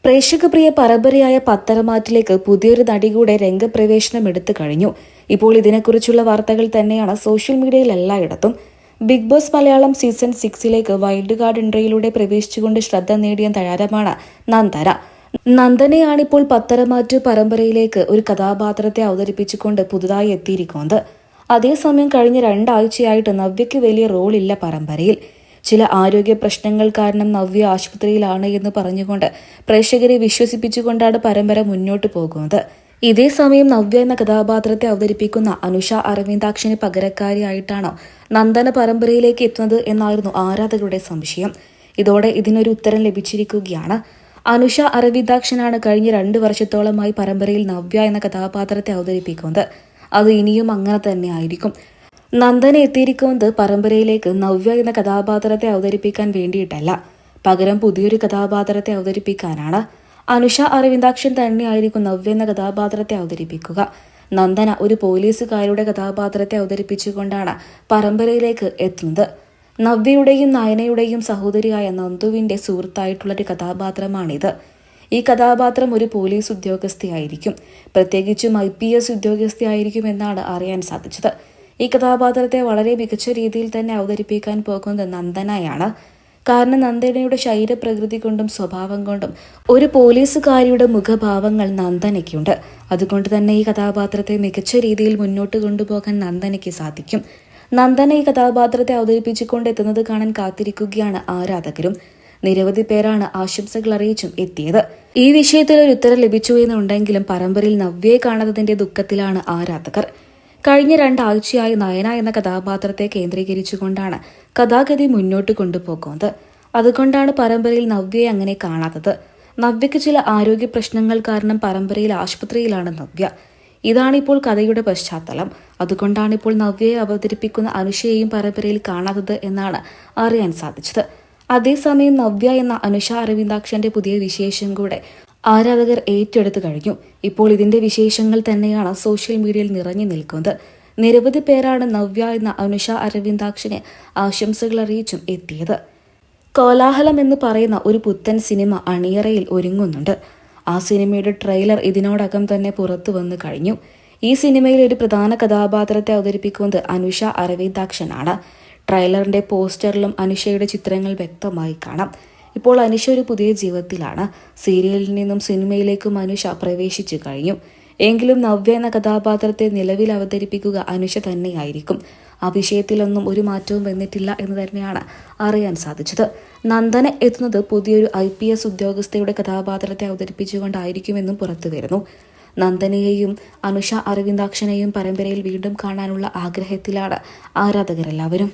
പ്രേക്ഷകപ്രിയ പരമ്പരയായ പത്തരമാറ്റിലേക്ക് പുതിയൊരു നടി കൂടെ രംഗപ്രവേശനം എടുത്തു കഴിഞ്ഞു. ഇപ്പോൾ ഇതിനെക്കുറിച്ചുള്ള വാർത്തകൾ തന്നെയാണ് സോഷ്യൽ മീഡിയയിൽ എല്ലായിടത്തും. ബിഗ് ബോസ് മലയാളം സീസൺ 6ലേക്ക് വൈൽഡ് കാർഡ് എൻട്രിയിലൂടെ പ്രവേശിച്ചുകൊണ്ട് ശ്രദ്ധ നേടിയ താരമാണ് നന്ദന. നന്ദനയാണിപ്പോൾ പത്തരമാറ്റ് പരമ്പരയിലേക്ക് ഒരു കഥാപാത്രത്തെ അവതരിപ്പിച്ചുകൊണ്ട് പുതുതായി എത്തിയിരിക്കുന്നത്. അതേസമയം കഴിഞ്ഞ 2 ആഴ്ചയായിട്ട് നവ്യയ്ക്ക് വലിയ റോളില്ല പരമ്പരയിൽ. ചില ആരോഗ്യ പ്രശ്നങ്ങൾ കാരണം നവ്യ ആശുപത്രിയിലാണ് എന്ന് പറഞ്ഞുകൊണ്ട് പ്രേക്ഷകരെ വിശ്വസിപ്പിച്ചുകൊണ്ടാണ് പരമ്പര മുന്നോട്ടു പോകുന്നത്. ഇതേസമയം നവ്യ എന്ന കഥാപാത്രത്തെ അവതരിപ്പിക്കുന്ന അനുഷ അരവിന്ദാക്ഷന് പകരക്കാരിയായിട്ടാണോ നന്ദന പരമ്പരയിലേക്ക് എത്തുന്നത് എന്നായിരുന്നു ആരാധകരുടെ സംശയം. ഇതോടെ ഇതിനൊരു ഉത്തരം ലഭിച്ചിരിക്കുകയാണ്. അനുഷ അരവിന്ദാക്ഷനാണ് കഴിഞ്ഞ 2 വർഷത്തോളമായി പരമ്പരയിൽ നവ്യ എന്ന കഥാപാത്രത്തെ അവതരിപ്പിക്കുന്നത്. അത് ഇനിയും അങ്ങനെ തന്നെ ആയിരിക്കും. നന്ദന എത്തിയിരിക്കുന്നത് പരമ്പരയിലേക്ക് നവ്യ എന്ന കഥാപാത്രത്തെ അവതരിപ്പിക്കാൻ വേണ്ടിയിട്ടല്ല, പകരം പുതിയൊരു കഥാപാത്രത്തെ അവതരിപ്പിക്കാനാണ്. അനുഷ അരവിന്ദാക്ഷൻ തന്നെയായിരിക്കും നവ്യ എന്ന കഥാപാത്രത്തെ അവതരിപ്പിക്കുക. നന്ദന ഒരു പോലീസുകാരുടെ കഥാപാത്രത്തെ അവതരിപ്പിച്ചുകൊണ്ടാണ് പരമ്പരയിലേക്ക് എത്തുന്നത്. നവ്യയുടെയും നയനയുടെയും സഹോദരിയായ നന്ദുവിന്റെ സുഹൃത്തായിട്ടുള്ളൊരു കഥാപാത്രമാണിത്. ഈ കഥാപാത്രം ഒരു പോലീസ് ഉദ്യോഗസ്ഥയായിരിക്കും, പ്രത്യേകിച്ചും IPS ഉദ്യോഗസ്ഥയായിരിക്കും എന്നാണ് അറിയാൻ സാധിച്ചത്. ഈ കഥാപാത്രത്തെ വളരെ മികച്ച രീതിയിൽ തന്നെ അവതരിപ്പിക്കാൻ പോകുന്നത് നന്ദനയാണ്. കാരണം നന്ദനയുടെ ശരീരപ്രകൃതി കൊണ്ടും സ്വഭാവം കൊണ്ടും ഒരു പോലീസുകാരിയുടെ മുഖഭാവങ്ങൾ നന്ദനയ്ക്കുണ്ട്. അതുകൊണ്ട് തന്നെ ഈ കഥാപാത്രത്തെ മികച്ച രീതിയിൽ മുന്നോട്ട് കൊണ്ടുപോകാൻ നന്ദനയ്ക്ക് സാധിക്കും. നന്ദന ഈ കഥാപാത്രത്തെ അവതരിപ്പിച്ചുകൊണ്ടെത്തുന്നത് കാണാൻ കാത്തിരിക്കുകയാണ് ആരാധകരും. നിരവധി പേരാണ് ആശംസകൾ അറിയിച്ചും എത്തിയത്. ഈ വിഷയത്തിൽ ഒരു ഉത്തരം ലഭിച്ചു എന്നുണ്ടെങ്കിലും പരമ്പരയിൽ നവ്യയെ കാണാത്തതിന്റെ ദുഃഖത്തിലാണ് ആരാധകർ. കഴിഞ്ഞ 2 ആഴ്ചയായി നയന എന്ന കഥാപാത്രത്തെ കേന്ദ്രീകരിച്ചുകൊണ്ടാണ് കഥാഗതി മുന്നോട്ട് കൊണ്ടുപോകുന്നത്. അതുകൊണ്ടാണ് പരമ്പരയിൽ നവ്യയെ അങ്ങനെ കാണാത്തത്. നവ്യയ്ക്ക് ചില ആരോഗ്യ പ്രശ്നങ്ങൾ കാരണം പരമ്പരയിൽ ആശുപത്രിയിലാണ് നവ്യ. ഇതാണിപ്പോൾ കഥയുടെ പശ്ചാത്തലം. അതുകൊണ്ടാണിപ്പോൾ നവ്യയെ അവതരിപ്പിക്കുന്ന അനുഷയെയും പരമ്പരയിൽ കാണാത്തത് എന്നാണ് അറിയാൻ സാധിച്ചത്. അതേസമയം നവ്യ എന്ന അനുഷ അരവിന്ദാക്ഷന്റെ പുതിയ വിശേഷം കൂടെ ആരാധകർ ഏറ്റെടുത്തു കഴിഞ്ഞു. ഇപ്പോൾ ഇതിന്റെ വിശേഷങ്ങൾ തന്നെയാണ് സോഷ്യൽ മീഡിയയിൽ നിറഞ്ഞു നിൽക്കുന്നത്. നിരവധി പേരാണ് നവ്യ എന്ന അനുഷ അരവിന്ദാക്ഷന് ആശംസകൾ അറിയിച്ചും എത്തിയത്. കോലാഹലം എന്ന് പറയുന്ന ഒരു പുത്തൻ സിനിമ അണിയറയിൽ ഒരുങ്ങുന്നുണ്ട്. ആ സിനിമയുടെ ട്രെയിലർ ഇതിനോടകം തന്നെ പുറത്തു വന്നു കഴിഞ്ഞു. ഈ സിനിമയിൽ ഒരു പ്രധാന കഥാപാത്രത്തെ അവതരിപ്പിക്കുന്നത് അനുഷ അരവിന്ദാക്ഷനാണ്. ട്രെയിലറിന്റെ പോസ്റ്ററിലും അനുഷയുടെ ചിത്രങ്ങൾ വ്യക്തമായി കാണാം. ഇപ്പോൾ അനുഷ ഒരു പുതിയ ജീവിതത്തിലാണ്. സീരിയലിൽ നിന്നും സിനിമയിലേക്കും അനുഷ പ്രവേശിച്ചു കഴിഞ്ഞു. എങ്കിലും നവ്യ എന്ന കഥാപാത്രത്തെ നിലവിൽ അവതരിപ്പിക്കുക അനുഷ തന്നെയായിരിക്കും. ആ വിഷയത്തിലൊന്നും ഒരു മാറ്റവും വന്നിട്ടില്ല എന്ന് തന്നെയാണ് അറിയാൻ സാധിച്ചത്. നന്ദന എത്തുന്നത് പുതിയൊരു IPS ഉദ്യോഗസ്ഥയുടെ കഥാപാത്രത്തെ അവതരിപ്പിച്ചുകൊണ്ടായിരിക്കുമെന്നും പുറത്തു വരുന്നു. നന്ദനയെയും അനുഷ അരവിന്ദാക്ഷനെയും പരമ്പരയിൽ വീണ്ടും കാണാനുള്ള ആഗ്രഹത്തിലാണ് ആരാധകരെല്ലാവരും.